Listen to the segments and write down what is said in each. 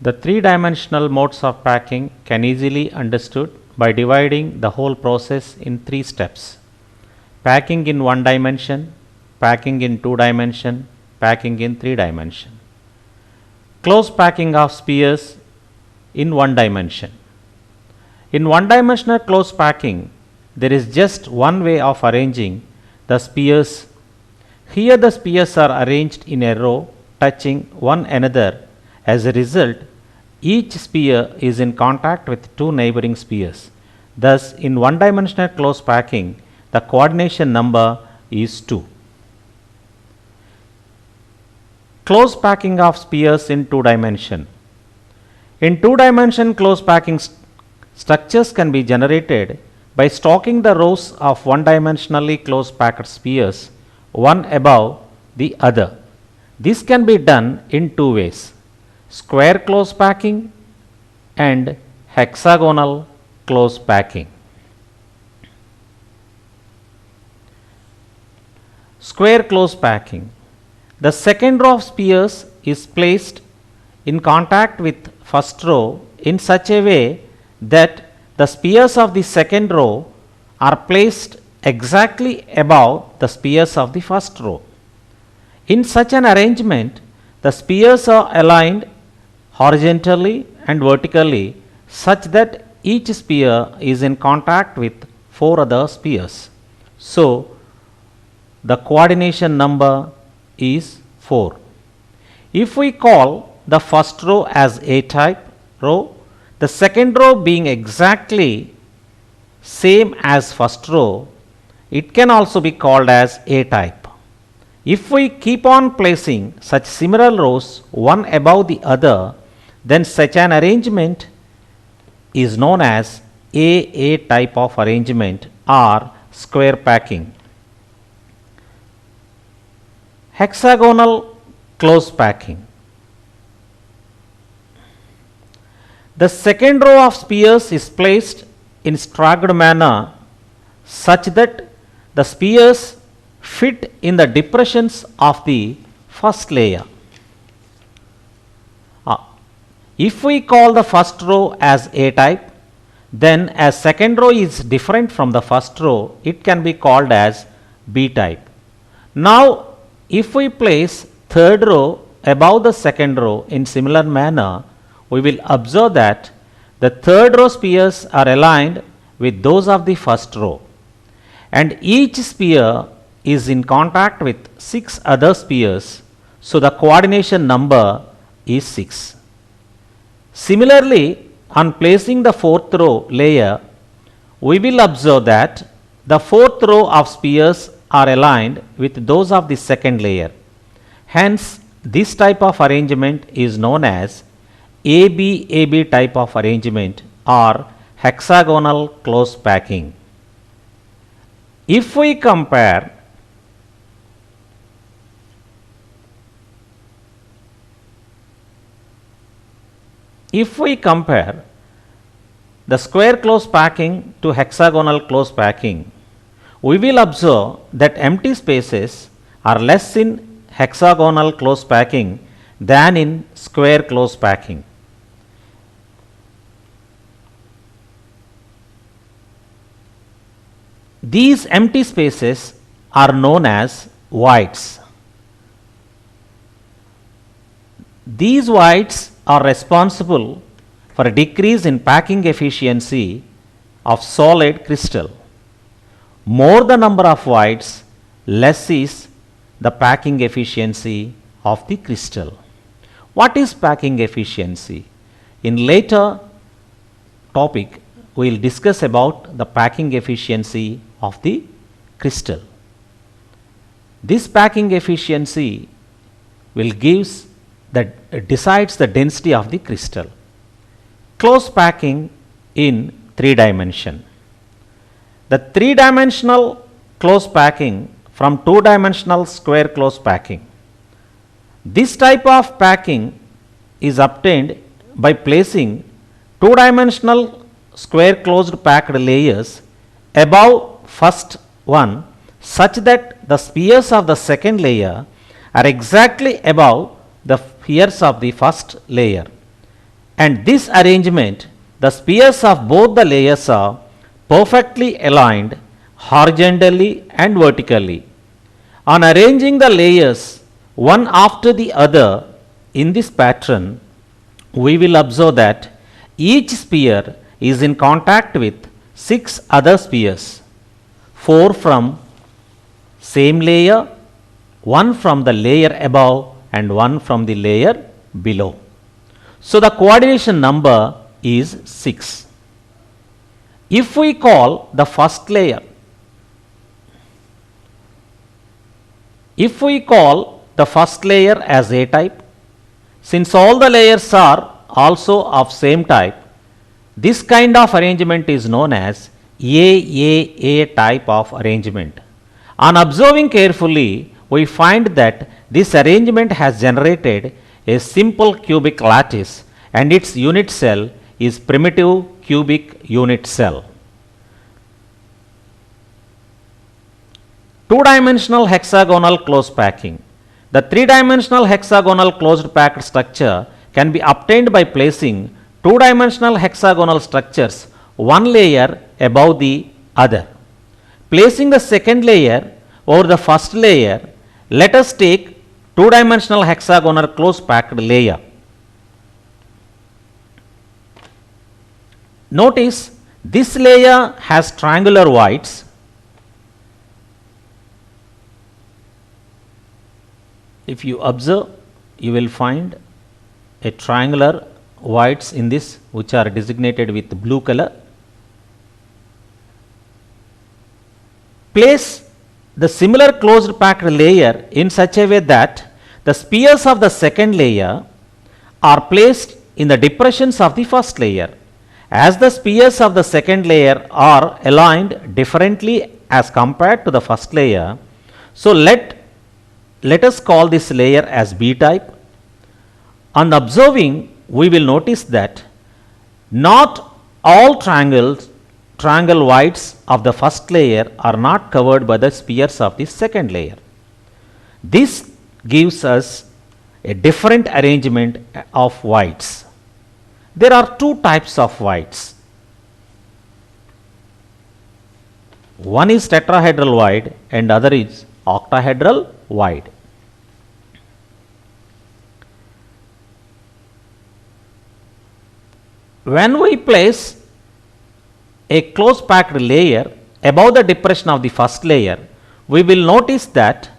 The three-dimensional modes of packing can easily understood by dividing the whole process in three steps: packing in one dimension, packing in two dimension, packing in three dimension. Close packing of spheres in one dimension. In one-dimensional close packing, there is just one way of arranging the spheres. Here the spheres are arranged in a row touching one another. As a result, each sphere is in contact with two neighboring spheres. Thus, in one-dimensional close packing, the coordination number is 2. Close packing of spheres in two dimension. In two-dimension close packing, structures can be generated by stacking the rows of one-dimensionally close packed spheres one above the other. This can be done in two ways: square close packing and hexagonal close packing. Square close packing. The second row of spheres is placed in contact with first row in such a way that the spheres of the second row are placed exactly above the spheres of the first row. In such an arrangement, the spheres are aligned horizontally and vertically such that each sphere is in contact with four other spheres. So, the coordination number is 4. If we call the first row as A type row, the second row being exactly same as first row, it can also be called as A type. If we keep on placing such similar rows one above the other, then such an arrangement is known as A type of arrangement or square packing. Hexagonal close packing. The second row of spheres is placed in staggered manner such that the spheres fit in the depressions of the first layer. If we call the first row as A type, then as second row is different from the first row, it can be called as B type. Now, if we place third row above the second row in similar manner, we will observe that the third row spheres are aligned with those of the first row, and each sphere is in contact with 6 other spheres, so the coordination number is 6. Similarly, on placing the fourth row layer, we will observe that the fourth row of spheres are aligned with those of the second layer. Hence, this type of arrangement is known as AB type of arrangement or hexagonal close packing. If we compare the square close packing to hexagonal close packing, we will observe that empty spaces are less in hexagonal close packing than in square close packing. These empty spaces are known as voids. These voids are responsible for a decrease in packing efficiency of solid crystal. More the number of voids, less is the packing efficiency of the crystal. What is packing efficiency? In later topic, we will discuss about the packing efficiency of the crystal. This packing efficiency will decides the density of the crystal. Close packing in 3 dimension. The 3-dimensional close packing from 2-dimensional square close packing. This type of packing is obtained by placing 2-dimensional square closed packed layers above first one such that the spheres of the second layer are exactly above the spheres of the first layer. and this arrangement, the spheres of both the layers are perfectly aligned horizontally and vertically. On arranging the layers one after the other in this pattern, we will observe that each sphere is in contact with 6 other spheres, 4 from same layer, 1 from the layer above and 1 from the layer below. So the coordination number is 6. If we call the first layer, as A type, since all the layers are also of same type, this kind of arrangement is known as AAA type of arrangement. On observing carefully, we find that this arrangement has generated a simple cubic lattice and its unit cell is primitive cubic unit cell. Two-dimensional hexagonal closed packing. The three-dimensional hexagonal closed packed structure can be obtained by placing two-dimensional hexagonal structures one layer above the other. Placing the second layer over the first layer, let us take two-dimensional hexagonal closed packed layer. Notice this layer has triangular voids. If you observe, you will find a triangular voids in this, which are designated with blue color. Place the similar closed packed layer in such a way that the spheres of the second layer are placed in the depressions of the first layer. As the spheres of the second layer are aligned differently as compared to the first layer, so let us call this layer as B type. On observing, we will notice that not all triangle voids of the first layer are not covered by the spheres of the second layer. This gives us a different arrangement of voids. There are two types of voids. One is tetrahedral void and other is octahedral void. When we place a close packed layer above the depression of the first layer, we will notice that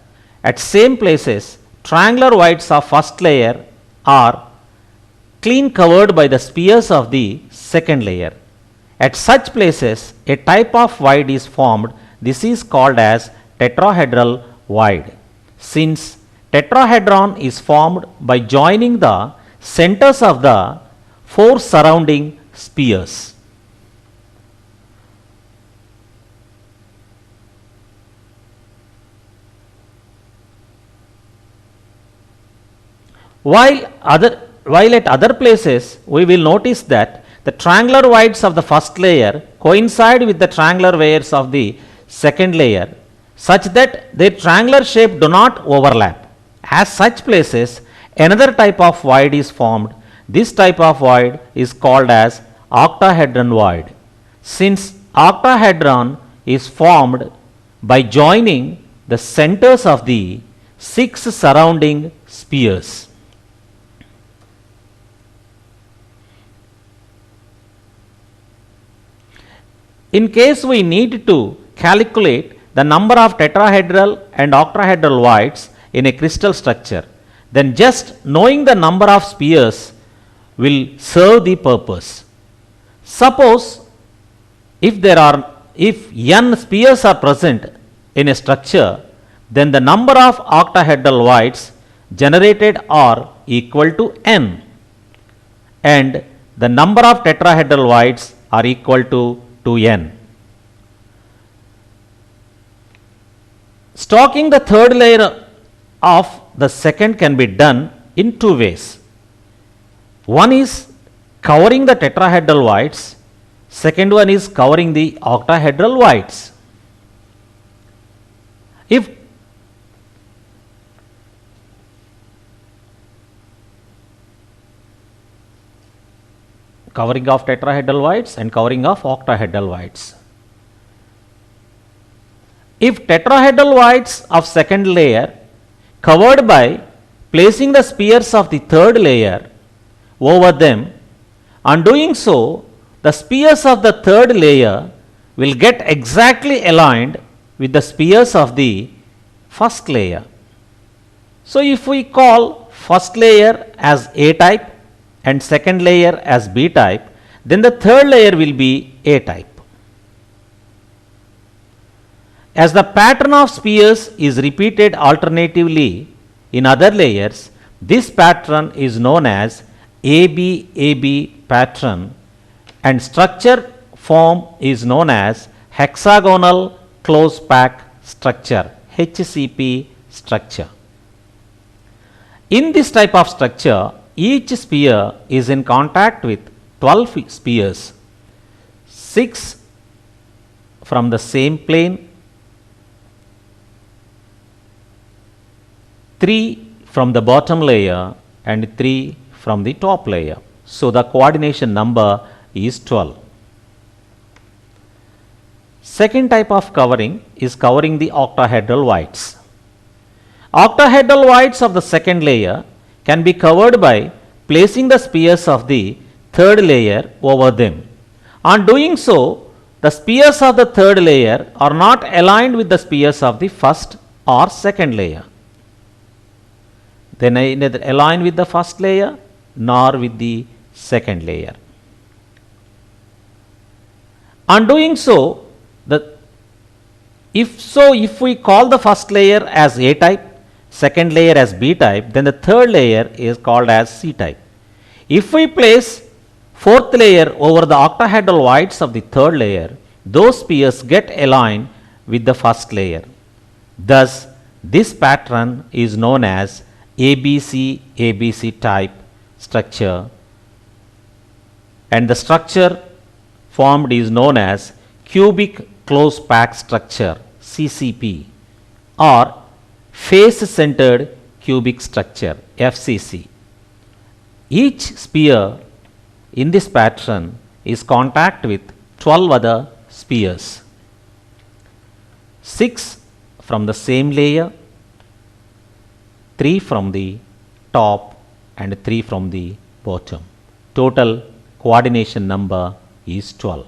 at same places triangular voids of first layer are clean covered by the spheres of the second layer. At such places a type of void is formed. This is called as tetrahedral void. Since tetrahedron is formed by joining the centers of the 4 surrounding spheres. While at other places we will notice that the triangular voids of the first layer coincide with the triangular voids of the second layer such that their triangular shape do not overlap. As such places another type of void is formed. This type of void is called as octahedron void. Since octahedron is formed by joining the centers of the 6 surrounding spheres. In case we need to calculate the number of tetrahedral and octahedral voids in a crystal structure, then just knowing the number of spheres will serve the purpose. Suppose if n spheres are present in a structure, then the number of octahedral voids generated are equal to n and the number of tetrahedral voids are equal to 2n. Stocking the third layer of the second can be done in 2 ways. One is covering the tetrahedral voids, second one is covering the octahedral voids. If covering of tetrahedral voids and covering of octahedral voids. If tetrahedral voids of second layer covered by placing the spheres of the third layer over them, on doing so, the spheres of the third layer will get exactly aligned with the spheres of the first layer. So, if we call first layer as A type and second layer as B type, then the third layer will be A type. As the pattern of spheres is repeated alternatively in other layers, this pattern is known as AB-AB pattern, and structure form is known as hexagonal close pack structure, HCP structure. In this type of structure, each sphere is in contact with 12 spheres, 6 from the same plane, 3 from the bottom layer and 3 from the top layer. So, the coordination number is 12. Second type of covering is covering the octahedral voids. Octahedral voids of the second layer can be covered by placing the spheres of the third layer over them. On doing so, the spheres of the third layer are not aligned with the spheres of the first or second layer. They neither align with the first layer nor with the second layer. On doing so, if we call the first layer as A type, second layer as B type, then the third layer is called as C type. If we place fourth layer over the octahedral voids of the third layer, those spheres get aligned with the first layer. Thus, this pattern is known as ABC-ABC type structure, and the structure formed is known as cubic close pack structure, CCP, or face centered cubic structure, FCC. Each sphere in this pattern is contact with 12 other spheres, 6 from the same layer, 3 from the top and 3 from the bottom. Total coordination number is 12.